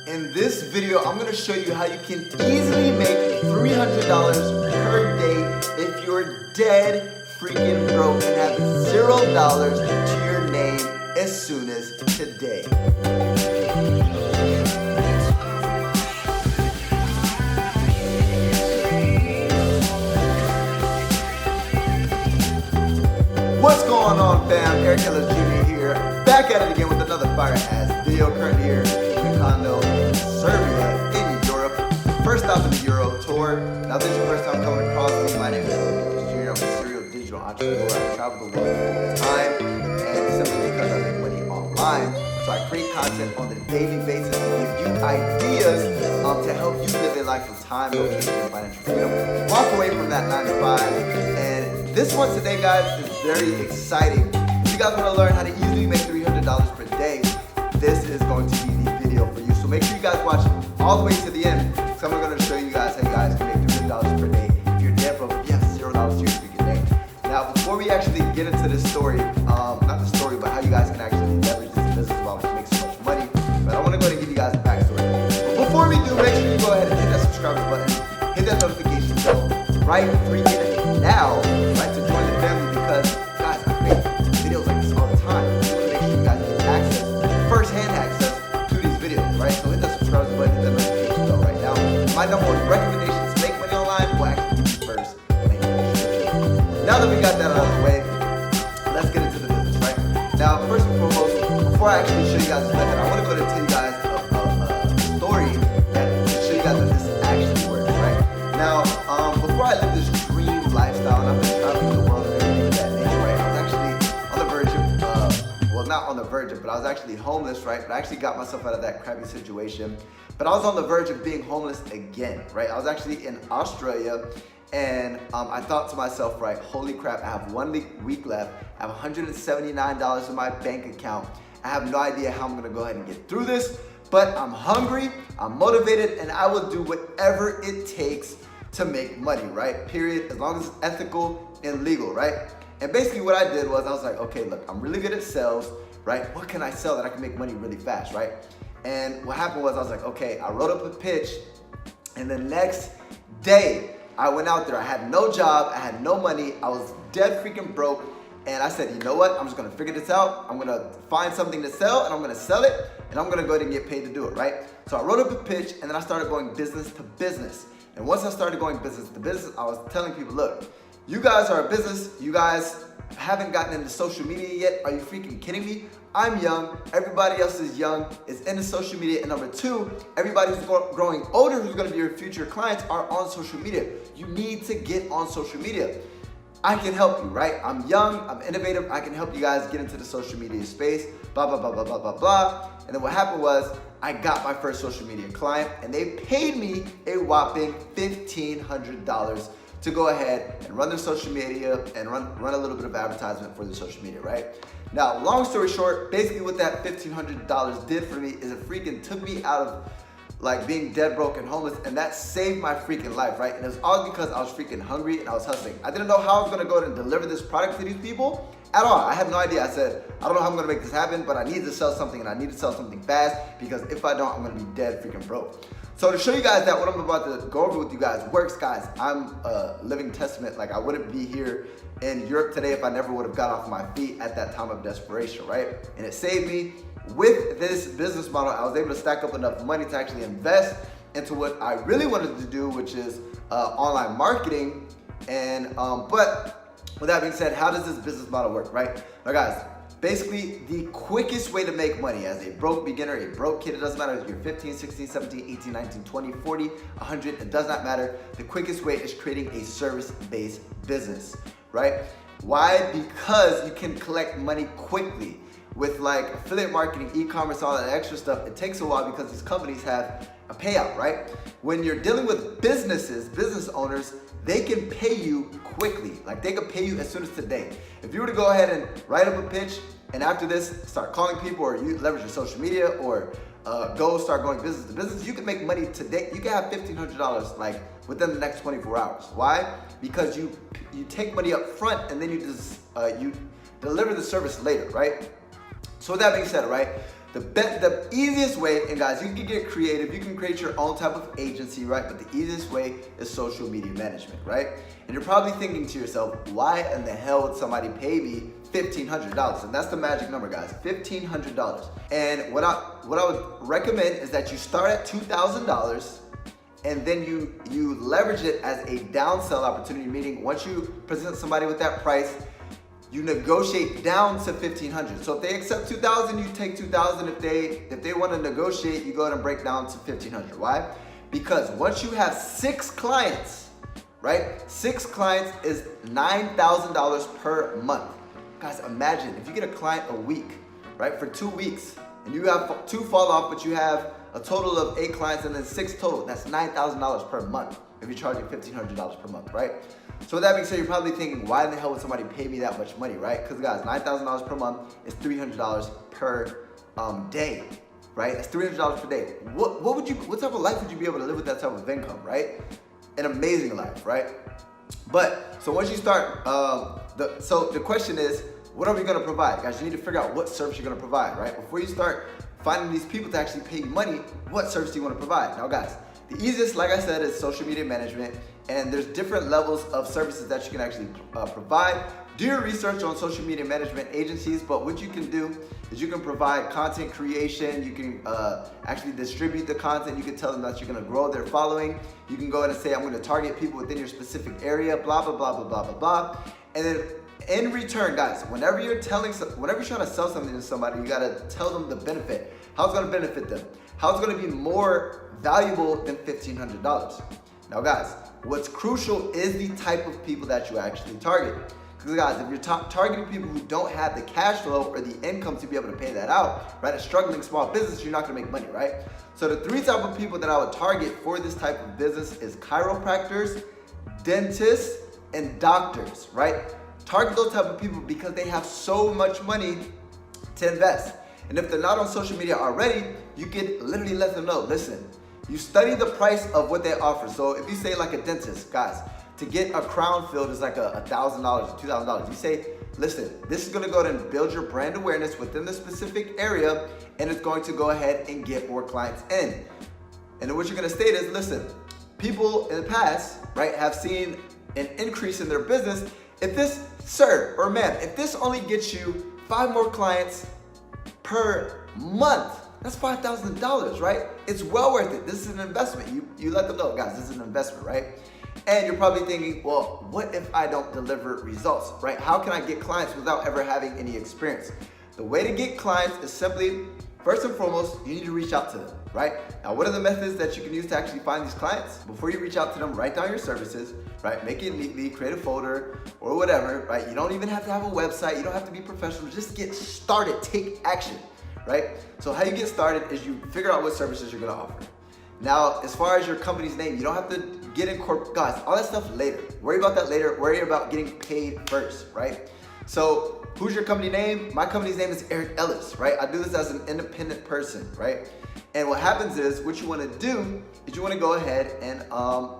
In this video, I'm gonna show you how you can easily make $300 per day if you're dead freaking broke and have $0 to your name as soon as today. What's going on, fam? Eric Ellis Jr. here, back at it again with another fire-ass video. Currently here in Condo, Serbia, in Europe. First stop in the Euro tour. Now, if this is your first time coming across me, my name is Eric Ellis Jr. I'm a serial digital entrepreneur. I travel the world full time, and simply because I make money online. So I create content on a daily basis to give you ideas to help you live a life of time, location, and financial freedom. Walk away from that 9 to 5. And this one today, guys, is very exciting. If you guys want to learn how to easily make $300 per day, this is going to be the video for you. So make sure you guys watch all the way to the end. So I'm going to show you guys how you guys can make $300 per day. If you're dead broke, you have $0 to your freaking day. Now, before we actually get into this story, not the story, but how you guys can actually leverage this business model to make so much money, but I want to go ahead and give you guys a backstory. But before we do, make sure you go ahead and hit that subscribe button, hit that notification bell right freaking now, right, to join the family, because guys, I make videos like this all the time. I want to make sure you guys get access, first-hand access to these videos, right? So hit that subscribe button, hit that notification bell right now. My number one recommendation to make money online will actually be first. Now that we got that out of the way, let's get into the business, right? Now, first and foremost, before I actually show you guys this method, I want to go ahead and tell you guys a story that to show you guys that this actually works, right? Now, before I lived this dream lifestyle, and I've been traveling the world and everything of that nature, right? I was actually on the verge of, well, not on the verge of, but I was actually homeless, right? But I actually got myself out of that crappy situation. But I was on the verge of being homeless again, right? I was actually in Australia, and I thought to myself, right, holy crap, I have 1 week left. I have $179 in my bank account. I have no idea how I'm gonna go ahead and get through this, but I'm hungry, I'm motivated, and I will do whatever it takes to make money, right? Period, as long as it's ethical and legal, right? And basically what I did was I was like, okay, look, I'm really good at sales, right? What can I sell that I can make money really fast, right? And what happened was I was like, okay, I wrote up a pitch, and the next day I went out there. I had no job, I had no money, I was dead freaking broke, and I said, you know what, I'm just gonna figure this out. I'm gonna find something to sell, and I'm gonna sell it, and I'm gonna go ahead and get paid to do it, right? So I wrote up a pitch, and then I started going business to business. And once I started going business to business, I was telling people, look, you guys are a business, you guys haven't gotten into social media yet. Are you freaking kidding me? I'm young, everybody else is young, is into social media, and number two, everybody who's growing older, who's gonna be your future clients, are on social media. You need to get on social media. I can help you, right? I'm young, I'm innovative, I can help you guys get into the social media space, blah, blah, blah, blah, blah, blah, blah. And then what happened was, I got my first social media client, and they paid me a whopping $1,500 to go ahead and run their social media and run a little bit of advertisement for the social media, right? Now, long story short, basically what that $1,500 did for me is it freaking took me out of like being dead broke and homeless, and that saved my freaking life, right? And it was all because I was freaking hungry and I was hustling. I didn't know how I was gonna go and deliver this product to these people at all. I had no idea. I said, I don't know how I'm gonna make this happen, but I need to sell something, and I need to sell something fast, because if I don't, I'm gonna be dead freaking broke. So to show you guys that what I'm about to go over with you guys works, guys, I'm a living testament. Like, I wouldn't be here in Europe today if I never would have got off my feet at that time of desperation, right? And it saved me. With this business model, I was able to stack up enough money to actually invest into what I really wanted to do, which is online marketing. And but with that being said, how does this business model work, right? Now, guys, basically the quickest way to make money as a broke beginner, a broke kid, it doesn't matter if you're 15, 16, 17, 18, 19, 20, 40, 100, it does not matter. The quickest way is creating a service-based business, right? Why? Because you can collect money quickly. With like affiliate marketing, e-commerce, all that extra stuff, it takes a while because these companies have a payout, right? When you're dealing with businesses, business owners, they can pay you quickly. Like, they can pay you as soon as today. If you were to go ahead and write up a pitch, and after this start calling people, or you leverage your social media, or go start going business to business, you can make money today. You can have $1,500 like within the next 24 hours. Why? Because you take money up front, and then you just you deliver the service later, right? So with that being said, right, The easiest way, and guys, you can get creative, you can create your own type of agency, right? But the easiest way is social media management, right? And you're probably thinking to yourself, why in the hell would somebody pay me $1,500? And that's the magic number, guys, $1,500. And what I would recommend is that you start at $2,000 and then you leverage it as a downsell opportunity, meaning once you present somebody with that price, you negotiate down to $1,500. So if they accept $2,000, you take $2,000. If they want to negotiate, you go ahead and break down to $1,500. Why? Because once you have 6 clients, right? 6 clients is $9,000 per month. Guys, imagine if you get a client a week, right? For 2 weeks, and you have 2 fall off, but you have a total of 8 clients and then 6 total. That's $9,000 per month if you're charging $1,500 per month, right? So with that being said, you're probably thinking, why in the hell would somebody pay me that much money, right? Because guys, $9,000 per month is $300 per day, right? That's $300 per day. What type of life would you be able to live with that type of income, right? An amazing life, right? But so once you start, so the question is, what are we going to provide, guys? You need to figure out what service you're going to provide, right? Before you start finding these people to actually pay you money, what service do you want to provide? Now, guys, the easiest, like I said, is social media management, and there's different levels of services that you can actually provide. Do your research on social media management agencies, but what you can do is you can provide content creation, you can actually distribute the content, you can tell them that you're gonna grow their following, you can go ahead and say, I'm gonna target people within your specific area, blah, blah, blah, blah, blah, blah, blah. And then in return, guys, whenever you're trying to sell something to somebody, you gotta tell them the benefit, how it's gonna benefit them, how it's gonna be more valuable than $1,500. Now guys, what's crucial is the type of people that you actually target. Because guys, if you're targeting people who don't have the cash flow or the income to be able to pay that out, right? A struggling small business, you're not gonna make money, right? So the 3 type of people that I would target for this type of business is chiropractors, dentists, and doctors, right? Target those type of people because they have so much money to invest. And if they're not on social media already, you can literally let them know, listen, you study the price of what they offer. So if you say like a dentist, guys, to get a crown filled is like $1,000 or $2,000. You say, listen, this is gonna go ahead and build your brand awareness within the specific area, and it's going to go ahead and get more clients in. And then what you're gonna state is, listen, people in the past, right, have seen an increase in their business. If this, sir or ma'am, if this only gets you 5 more clients per month, that's $5,000, right? It's well worth it. This is an investment. You let them know, guys, this is an investment, right? And you're probably thinking, well, what if I don't deliver results, right? How can I get clients without ever having any experience? The way to get clients is simply, first and foremost, you need to reach out to them, right? Now, what are the methods that you can use to actually find these clients? Before you reach out to them, write down your services, right? Make it neatly, create a folder or whatever, right? You don't even have to have a website. You don't have to be professional. Just get started, take action, right? So how you get started is you figure out what services you're gonna offer. Now, as far as your company's name, you don't have to get in corporate, guys, all that stuff later. Worry about that later. Worry about getting paid first, right? So who's your company name? My company's name is Eric Ellis, right? I do this as an independent person, right? And what happens is, what you wanna do is you wanna go ahead and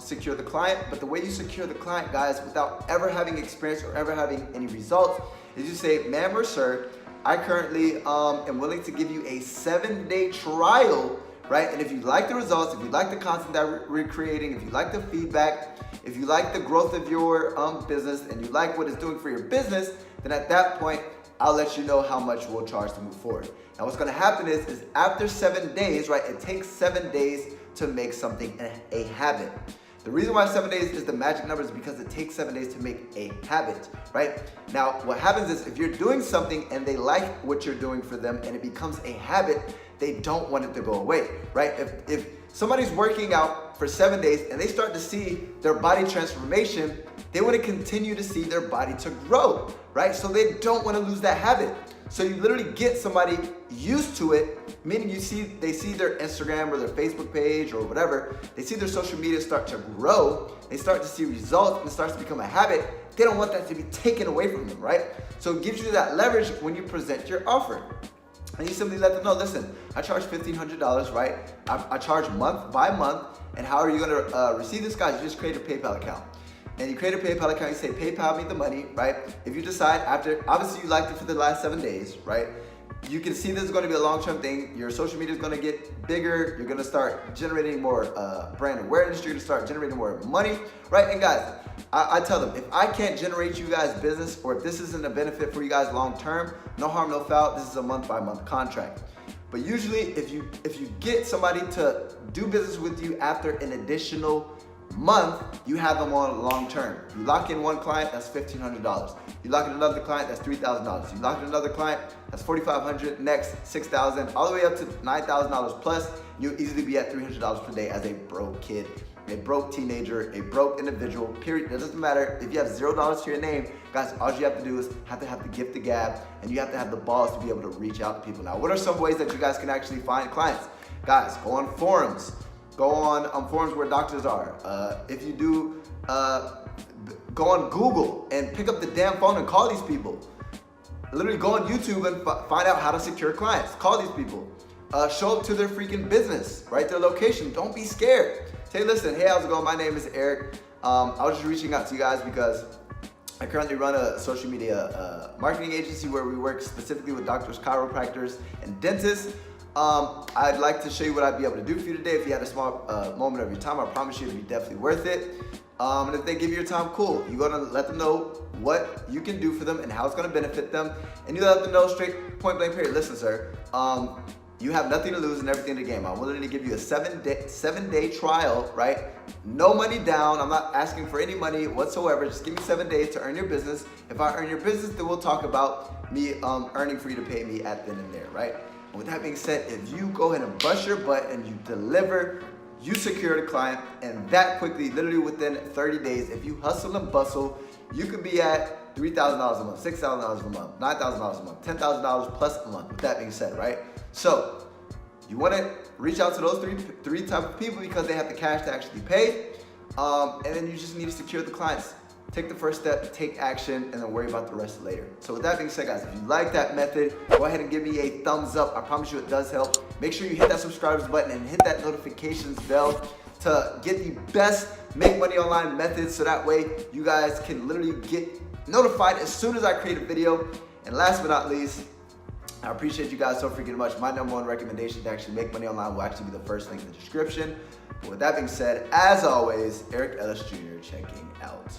secure the client. But the way you secure the client, guys, without ever having experience or ever having any results, is you say, ma'am or sir, I currently am willing to give you a 7-day trial, right? And if you like the results, if you like the content that we're creating, if you like the feedback, if you like the growth of your business and you like what it's doing for your business, then at that point, I'll let you know how much we'll charge to move forward. Now what's gonna happen is after 7 days, right? It takes 7 days to make something a habit. The reason why 7 days is the magic number is because it takes 7 days to make a habit, right? Now, what happens is if you're doing something and they like what you're doing for them and it becomes a habit, they don't want it to go away, right? If somebody's working out for 7 days and they start to see their body transformation, they want to continue to see their body to grow, right? So they don't want to lose that habit. So you literally get somebody used to it, meaning they see their Instagram or their Facebook page or whatever, they see their social media start to grow, they start to see results and it starts to become a habit. They don't want that to be taken away from them, right? So it gives you that leverage when you present your offer. And you simply let them know, listen, I charge $1,500, right? I charge month by month, and how are you gonna receive this, guys? You just create a PayPal account. And you create a PayPal account, you say, PayPal me the money, right? If you decide after, obviously you liked it for the last 7 days, right? you can see this is going to be a long-term thing. Your social media is going to get bigger. You're going to start generating more brand awareness. You're going to start generating more money, right? And guys, I tell them, if I can't generate you guys business, or if this isn't a benefit for you guys long-term, no harm, no foul. This is a month-by-month contract. But usually, if you get somebody to do business with you after an additional month, you have them on long-term. You lock in one client, that's $1,500. You lock in another client, that's $3,000. You lock in another client, that's $4,500. Next, $6,000, all the way up to $9,000 plus. You'll easily be at $300 per day as a broke kid, a broke teenager, a broke individual, period. It doesn't matter if you have $0 to your name, guys, all you have to do is have the gift the gab, and you have to have the balls to be able to reach out to people. Now, what are some ways that you guys can actually find clients? Guys, go on forums. Go on forums where doctors are. If you do, go on Google and pick up the damn phone and call these people. Literally go on YouTube and find out how to secure clients. Call these people. Show up to their freaking business, right? Their location. Don't be scared. Say, listen, hey, how's it going? My name is Eric. I was just reaching out to you guys because I currently run a social media marketing agency where we work specifically with doctors, chiropractors, and dentists. I'd like to show you what I'd be able to do for you today. If you had a small moment of your time, I promise you it'll be definitely worth it. And if they give you your time, cool. You're gonna let them know what you can do for them and how it's gonna benefit them. And you let them know straight, point blank period. Listen, sir, you have nothing to lose and everything to gain. I'm willing to give you a seven day trial, right? No money down. I'm not asking for any money whatsoever. Just give me 7 days to earn your business. If I earn your business, then we'll talk about me earning for you to pay me at then and there, right? With that being said, if you go ahead and bust your butt and you deliver, you secure the client, and that quickly, literally within 30 days, if you hustle and bustle, you could be at $3,000 a month, $6,000 a month, $9,000 a month, $10,000 plus a month. With that being said, right? So you want to reach out to those three type of people because they have the cash to actually pay, and then you just need to secure the clients. Take the first step, take action, and then worry about the rest later. So with that being said, guys, if you like that method, go ahead and give me a thumbs up. I promise you it does help. Make sure you hit that subscribe button and hit that notifications bell to get the best make money online methods, so that way you guys can literally get notified as soon as I create a video. And last but not least, I appreciate you guys so freaking much. My number one recommendation to actually make money online will actually be the first link in the description. But with that being said, as always, Eric Ellis Jr. checking out.